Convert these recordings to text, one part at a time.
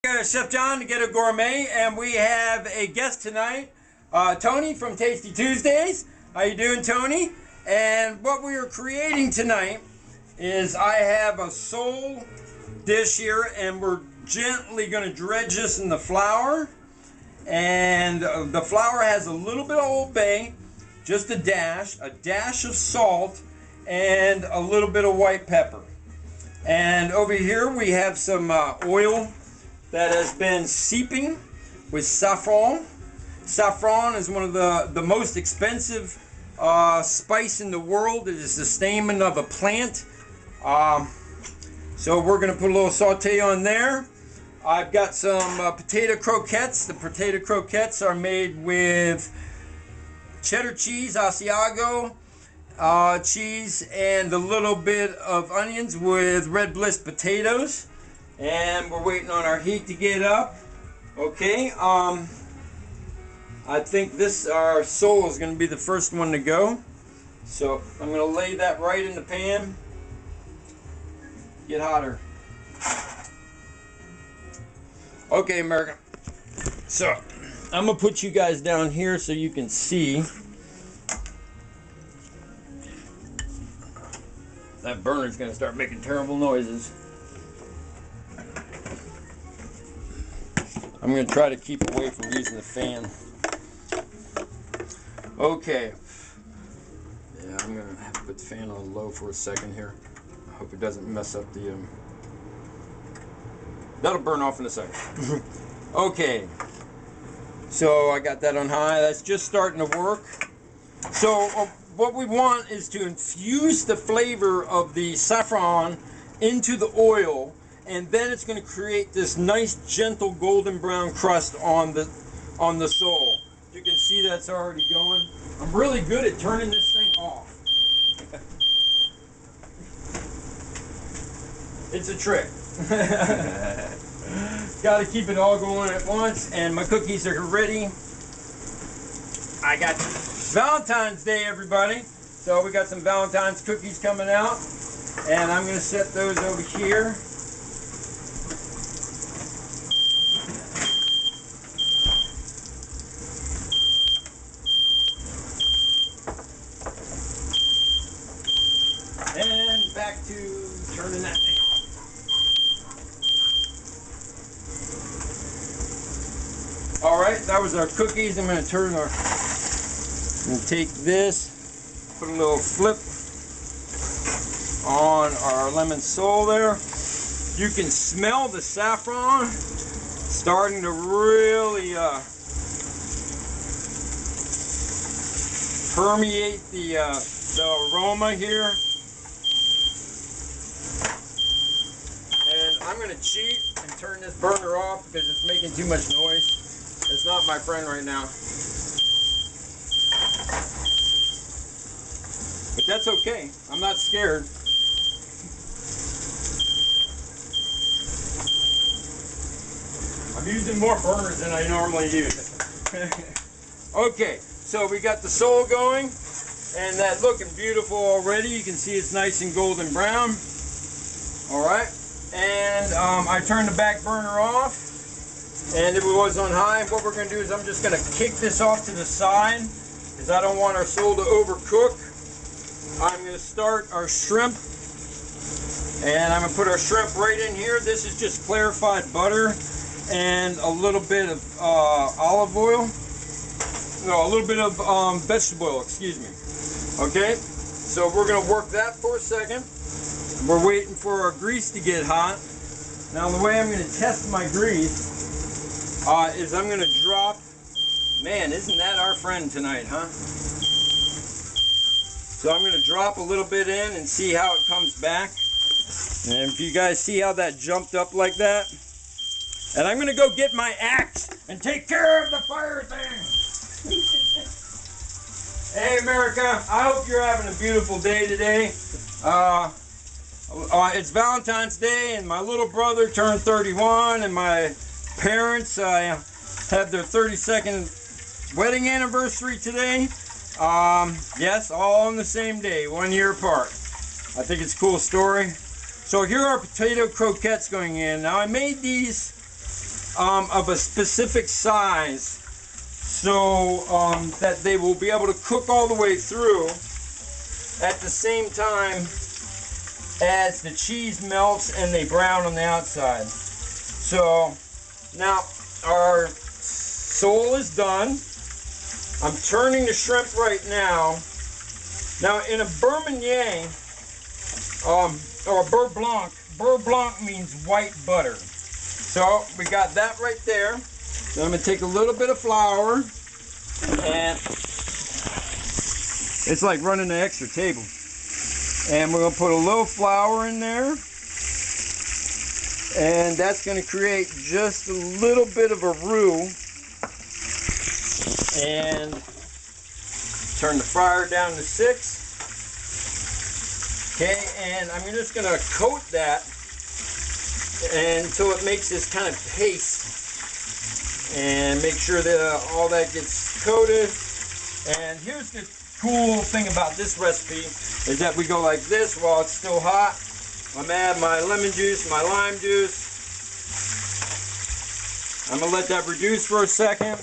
Chef John, the Ghetto Gourmet, and we have a guest tonight, Tony from Tastey Tuesdays. How you doing, Tony? And what we are creating tonight is I have a sole dish here, and we're gently going to dredge this in the flour. And the flour has a little bit of Old Bay, just a dash of salt, and a little bit of white pepper. And over here we have some oil that has been seeping with saffron. Saffron is one of the most expensive spice in the world. It is the stamen of a plant. So we're going to put a little saute on there. I've got some potato croquettes. The potato croquettes are made with cheddar cheese, Asiago cheese, and a little bit of onions with red bliss potatoes. And we're waiting on our heat to get up. Okay, I think our sole is going to be the first one to go. So I'm going to lay that right in the pan. Get hotter. Okay, America. So I'm going to put you guys down here so you can see. That burner's going to start making terrible noises. I'm going to try to keep away from using the fan. Okay. Yeah, I'm going to have to put the fan on low for a second here. I hope it doesn't mess up the... That'll burn off in a second. Okay. So I got that on high. That's just starting to work. So what we want is to infuse the flavor of the saffron into the oil, and then it's going to create this nice gentle golden brown crust on the sole. You can see that's already going. I'm really good at turning this thing off. It's a trick. Got to keep it all going at once, and my cookies are ready. I got Valentine's Day, everybody. So we got some Valentine's cookies coming out, and I'm going to set those over here. And back to turning that thing on. Alright, that was our cookies. I'm going to take this, put a little flip on our lemon sole there. You can smell the saffron starting to really permeate the aroma here. And I'm going to cheat and turn this burner off because it's making too much noise. It's not my friend right now. But that's okay. I'm not scared. I'm using more burners than I normally use. Okay, so we got the sole going, and that looking beautiful already. You can see it's nice and golden brown. Alright, and I turned the back burner off, and it was on high. What we're going to do is I'm just going to kick this off to the side because I don't want our sole to overcook. I'm going to start our shrimp, and I'm going to put our shrimp right in here. This is just clarified butter and a little bit of olive oil. No, a little bit of vegetable oil, excuse me. Okay, so we're going to work that for a second. We're waiting for our grease to get hot. Now the way I'm going to test my grease is I'm going to drop, man, isn't that our friend tonight, huh? So I'm going to drop a little bit in and see how it comes back. And if you guys see how that jumped up like that. And I'm going to go get my axe and take care of the fire thing. Hey America, I hope you're having a beautiful day today. It's Valentine's Day, and my little brother turned 31, and my parents had their 32nd wedding anniversary today. Yes, all on the same day, 1 year apart. I think it's a cool story. So here are potato croquettes going in. Now I made these of a specific size so that they will be able to cook all the way through at the same time as the cheese melts and they brown on the outside. So now our sole is done. I'm turning the shrimp right now. Now in a beurre meunier, or Berre Blanc means white butter. So we got that right there. Then I'm going to take a little bit of flour, and it's like running an extra table. And we're going to put a little flour in there, and that's going to create just a little bit of a roux. And turn the fryer down to 6. Okay, and I'm just going to coat that until it makes this kind of paste, and make sure that all that gets coated. And here's the cool thing about this recipe is that we go like this while it's still hot. I'm going to add my lemon juice, my lime juice. I'm going to let that reduce for a second.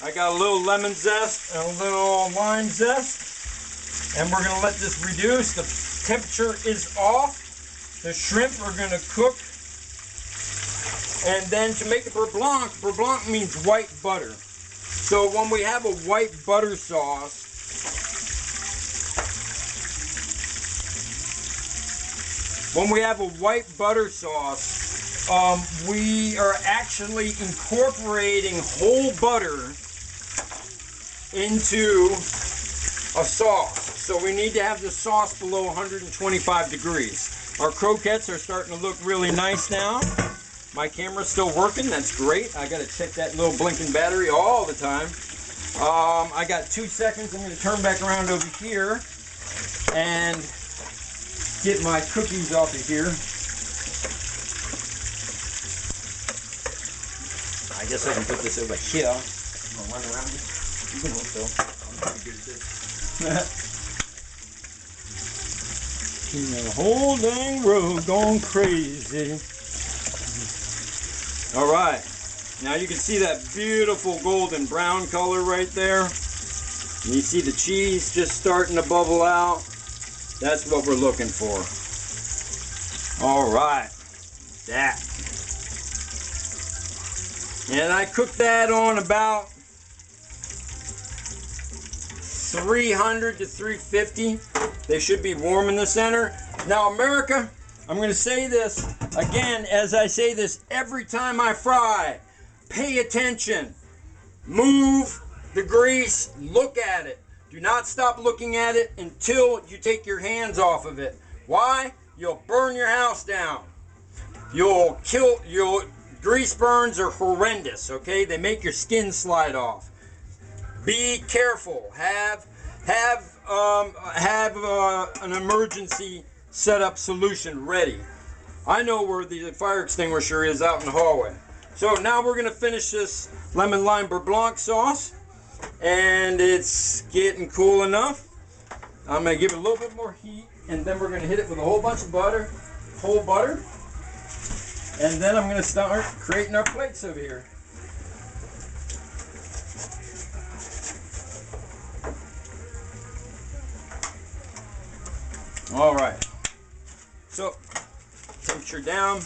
I got a little lemon zest and a little lime zest, and we're going to let this reduce. The temperature is off. The shrimp are going to cook. And then to make the Berre Blanc means white butter. So when we have a white butter sauce, we are actually incorporating whole butter into a sauce. So we need to have the sauce below 125 degrees. Our croquettes are starting to look really nice now. My camera's still working. That's great. I got to check that little blinking battery all the time. I got 2 seconds. I'm going to turn back around over here and get my cookies off of here. I guess I can put this over here. I'm going to run around. You can look though. I'm pretty good at this. The whole dang road gone crazy. All right. Now you can see that beautiful golden brown color right there. And you see the cheese just starting to bubble out. That's what we're looking for. All right. That. And I cooked that on about 300 to 350. They should be warm in the center. Now, America, I'm going to say this again, as I say this every time I fry. Pay attention. Move the grease. Look at it. Do not stop looking at it until you take your hands off of it. Why? You'll burn your house down. Grease burns are horrendous, okay? They make your skin slide off. Be careful. Have an emergency setup solution ready. I know where the fire extinguisher is out in the hallway. So now we're going to finish this lemon lime Berre Blanc sauce, and it's getting cool enough. I'm going to give it a little bit more heat, and then we're going to hit it with a whole bunch of butter, whole butter, and then I'm going to start creating our plates over here. All right, so temperature down,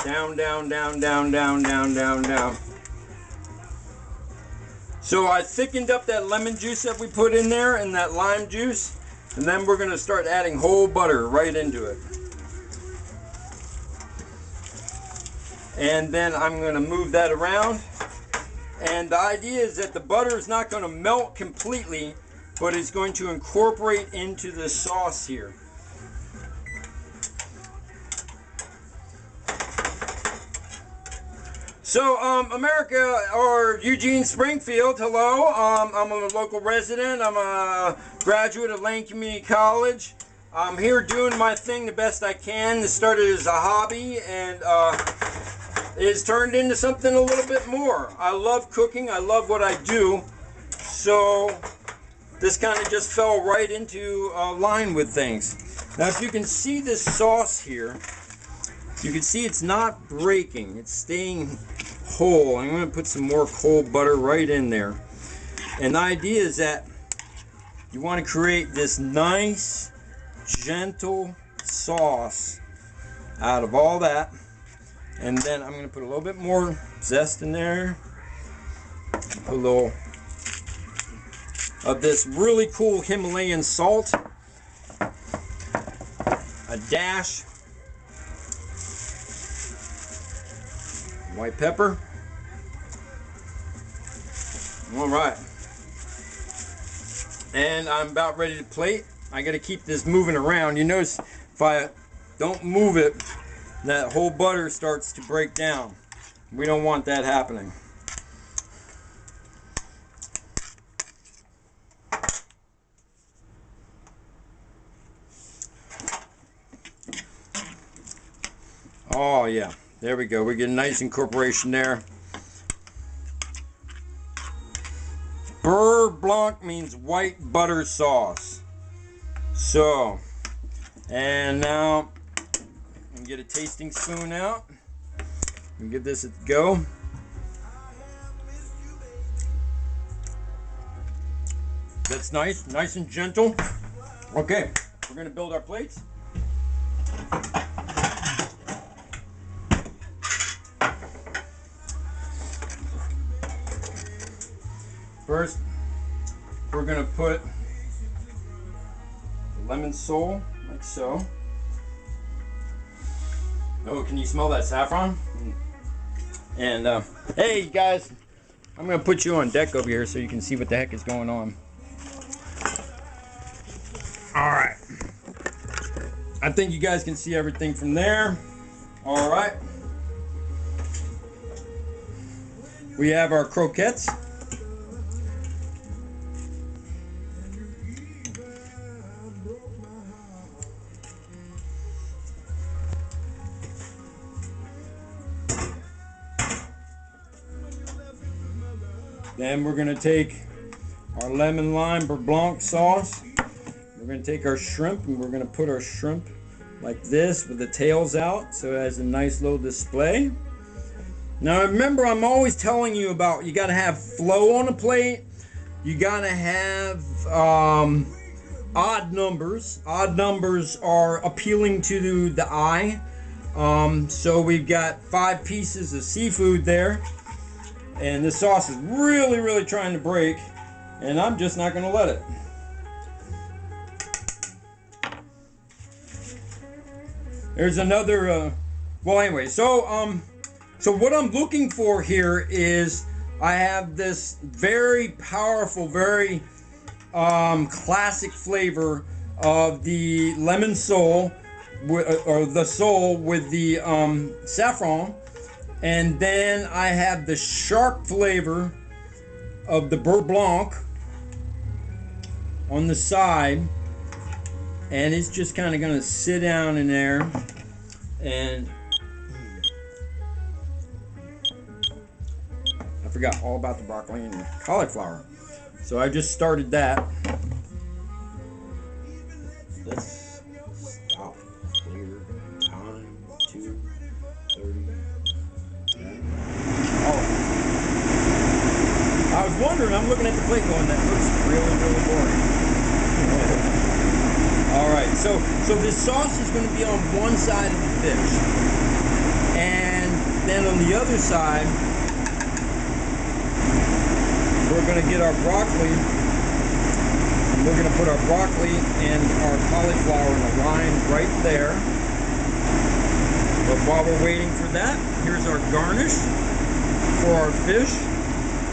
down, down, down, down, down, down, down, down. So I thickened up that lemon juice that we put in there and that lime juice, and then we're going to start adding whole butter right into it. And then I'm going to move that around. And the idea is that the butter is not going to melt completely, but it's going to incorporate into the sauce here. So, America, or Eugene, Springfield, hello. I'm a local resident. I'm a graduate of Lane Community College. I'm here doing my thing the best I can. This started as a hobby, and it's turned into something a little bit more. I love cooking. I love what I do. So this kind of just fell right into line with things. Now, if you can see this sauce here, You can see it's not breaking, it's staying whole. I'm going to put some more cold butter right in there. And the idea is that you want to create this nice, gentle sauce out of all that. And then I'm going to put a little bit more zest in there. Put a little of this really cool Himalayan salt. A dash white pepper. All right. And I'm about ready to plate. I got to keep this moving around. You notice if I don't move it, that whole butter starts to break down. We don't want that happening. Oh yeah, there we go. We get a nice incorporation there. Berre Blanc means white butter sauce. So, and now I'm gonna get a tasting spoon out and give this a go. That's nice, nice and gentle. Okay, we're gonna build our plates. First, we're going to put the lemon sole, like so. Oh, can you smell that saffron? And, hey guys, I'm going to put you on deck over here so you can see what the heck is going on. Alright. I think you guys can see everything from there. Alright. We have our croquettes. Then we're going to take our lemon lime Berre Blanc sauce. We're going to take our shrimp and we're going to put our shrimp like this with the tails out so it has a nice little display. Now remember, I'm always telling you about you got to have flow on a plate. You got to have odd numbers. Odd numbers are appealing to the eye. So we've got 5 pieces of seafood there. And this sauce is really, really trying to break, and I'm just not going to let it. There's another, well anyway, so what I'm looking for here is I have this very powerful, very classic flavor of the lemon sole, or the sole with the saffron. And then I have the sharp flavor of the Berre Blanc on the side. And it's just kind of going to sit down in there. And I forgot all about the broccoli and the cauliflower. So I just started that. Let's stop clear time 2:30. I was wondering, I'm looking at the plate going, that looks really, really boring. Alright, so this sauce is going to be on one side of the fish. And then on the other side, we're going to get our broccoli. And we're going to put our broccoli and our cauliflower in a line right there. But while we're waiting for that, here's our garnish for our fish.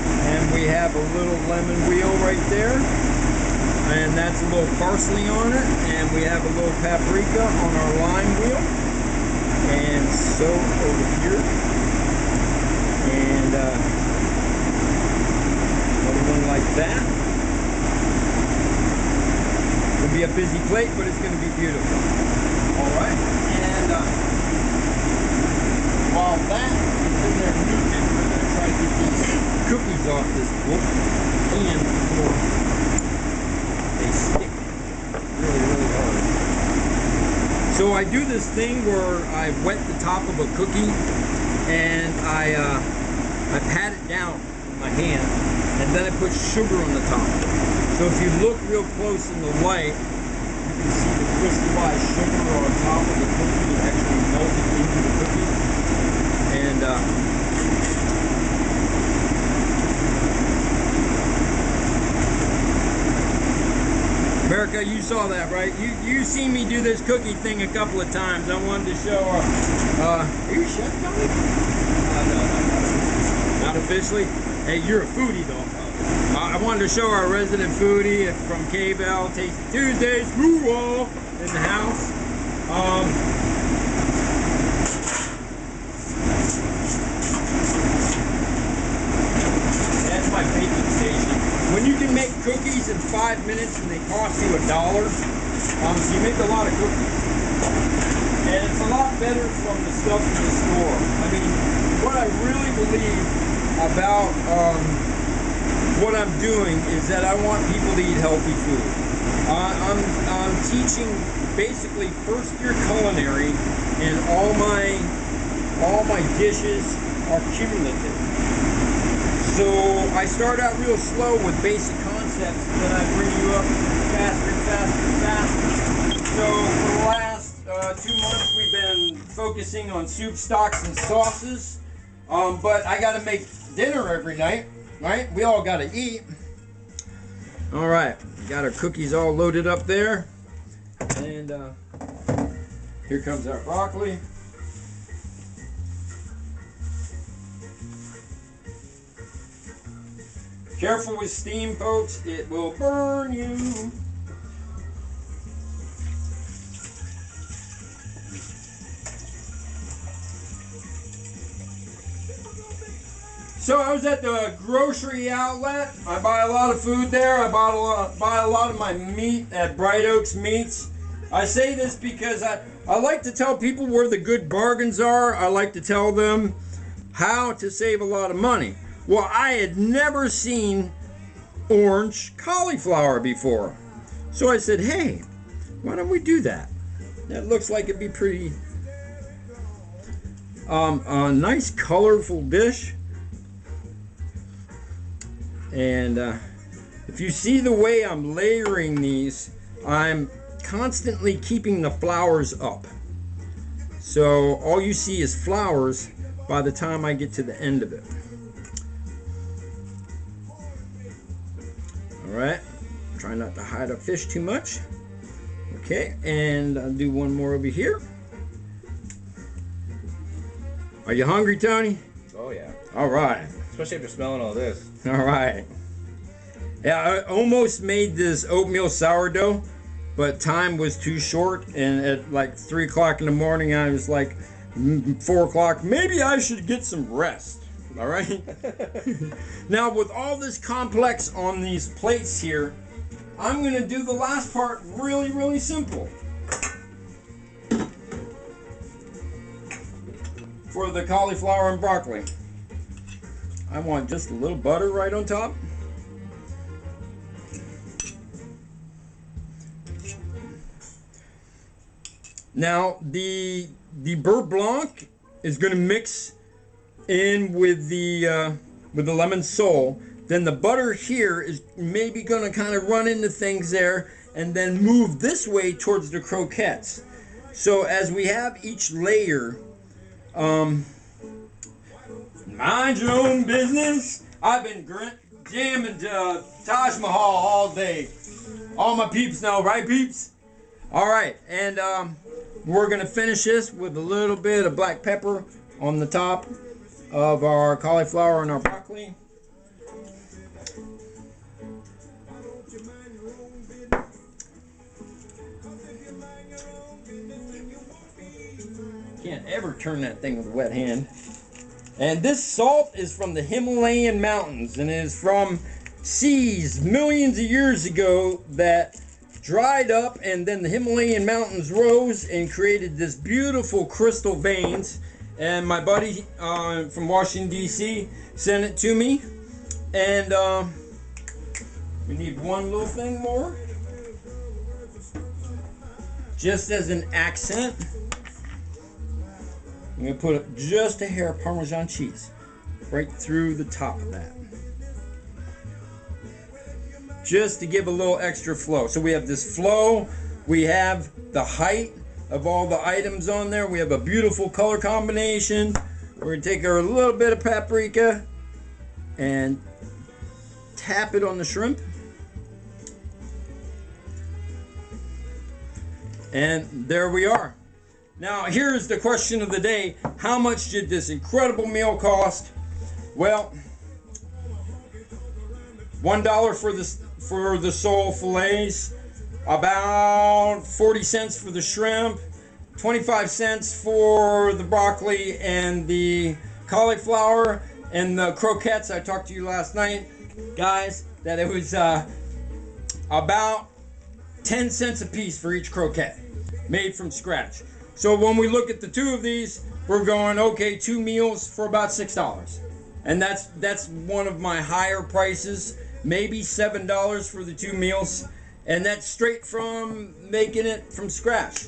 And we have a little lemon wheel right there, and that's a little parsley on it, and we have a little paprika on our lime wheel, and so over here, and another one like that. It'll be a busy plate, but it's going to be beautiful. Alright, and while that is in there cooking, we're going to try to get these cookies off this book, and before they stick really, really hard. So I I do this thing where I wet the top of a cookie and I pat it down with my hand, and then I put sugar on the top. So if you look real close in the light, you can see the crystallized sugar on top of the cookie actually melted into the cookie. And America, you saw that, right? You seen me do this cookie thing a couple of times. I wanted to show are you chef, Tony? No, not officially. Hey, you're a foodie though. I wanted to show our resident foodie from KVAL, Tastey Tuesday Show in the house. That's my baking station. When you can make cookies in 5 minutes and they cost you $1, you make a lot of cookies. And it's a lot better from the stuff in the store. I mean, what I really believe about what I'm doing is that I want people to eat healthy food. I'm teaching basically first-year culinary, and all my dishes are cumulative. So I start out real slow with basic concepts, and then I bring you up faster and faster and faster. So for the last 2 months, we've been focusing on soup, stocks, and sauces. But I got to make dinner every night, right? We all got to eat. All right, got our cookies all loaded up there, and here comes our broccoli. Careful with steam, folks. It will burn you. So I was at the grocery outlet. I buy a lot of food there. I buy a lot of my meat at Bright Oaks Meats. I say this because I like to tell people where the good bargains are. I like to tell them how to save a lot of money. Well, I had never seen orange cauliflower before. So I said, hey, why don't we do that? That looks like it'd be pretty, a nice colorful dish. And if you see the way I'm layering these, I'm constantly keeping the flowers up. So all you see is flowers by the time I get to the end of it. Alright, try not to hide a fish too much. Okay, and I'll do one more over here. Are you hungry, Tony? Oh yeah. Alright. Especially after smelling all this. Alright. Yeah, I almost made this oatmeal sourdough, but time was too short, and at like 3 o'clock in the morning I was like, 4 o'clock, maybe I should get some rest. All right. Now with all this complex on these plates here, I'm going to do the last part really simple. For the cauliflower and broccoli, I want just a little butter right on top. Now the Berre Blanc is going to mix in with the lemon sole. Then the butter here is maybe going to kind of run into things there, and then move this way towards the croquettes. So as we have each layer, mind your own business. I've been jamming to Taj Mahal all day. All my peeps know, right, peeps? All right, and we're gonna finish this with a little bit of black pepper on the top of our cauliflower and our broccoli. Can't ever turn that thing with a wet hand. And this salt is from the Himalayan mountains, and it is from seas millions of years ago that dried up, and then the Himalayan mountains rose and created this beautiful crystal veins. And my buddy from Washington, D.C. sent it to me. And we need one little thing more. just as an accent, I'm going to put just a hair of Parmesan cheese right through the top of that. Just to give a little extra flow. So we have this flow, we have the height of all the items on there, we have a beautiful color combination. We're going to take our little bit of paprika and tap it on the shrimp. And there we are. Now here's the question of the day. How much did this incredible meal cost? Well, $1 for the sole fillets, about 40 cents for the shrimp, 25 cents for the broccoli and the cauliflower and the croquettes. I talked to you last night, guys, that it was about 10 cents a piece for each croquette, made from scratch. So when we look at the two of these, we're going, okay, 2 meals for about $6. And that's one of my higher prices, maybe $7 for the 2 meals. And that's straight from making it from scratch.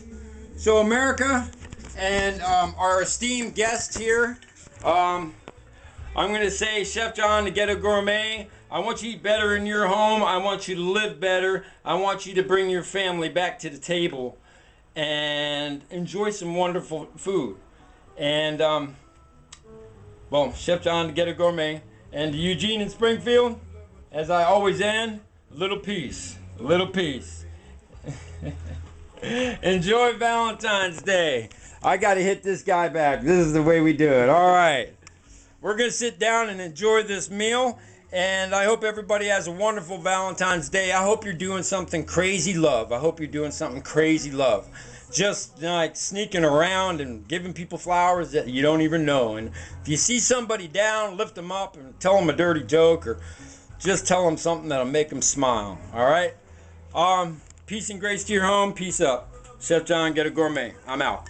So America and our esteemed guest here, I'm going to say, Chef John, the Ghetto Gourmet, I want you to eat better in your home. I want you to live better. I want you to bring your family back to the table and enjoy some wonderful food. And, well, Chef John, the Ghetto Gourmet, and Eugene in Springfield, as I always end, a little peace. A little peace. Enjoy Valentine's Day. I got to hit this guy back. This is the way we do it. All right. We're going to sit down and enjoy this meal. And I hope everybody has a wonderful Valentine's Day. I hope you're doing something crazy love. I hope you're doing something crazy love. Just like sneaking around and giving people flowers that you don't even know. And if you see somebody down, lift them up and tell them a dirty joke, or just tell them something that'll make them smile. All right? Peace and grace to your home. Peace up. Chef John, Ghetto Gourmet. I'm out.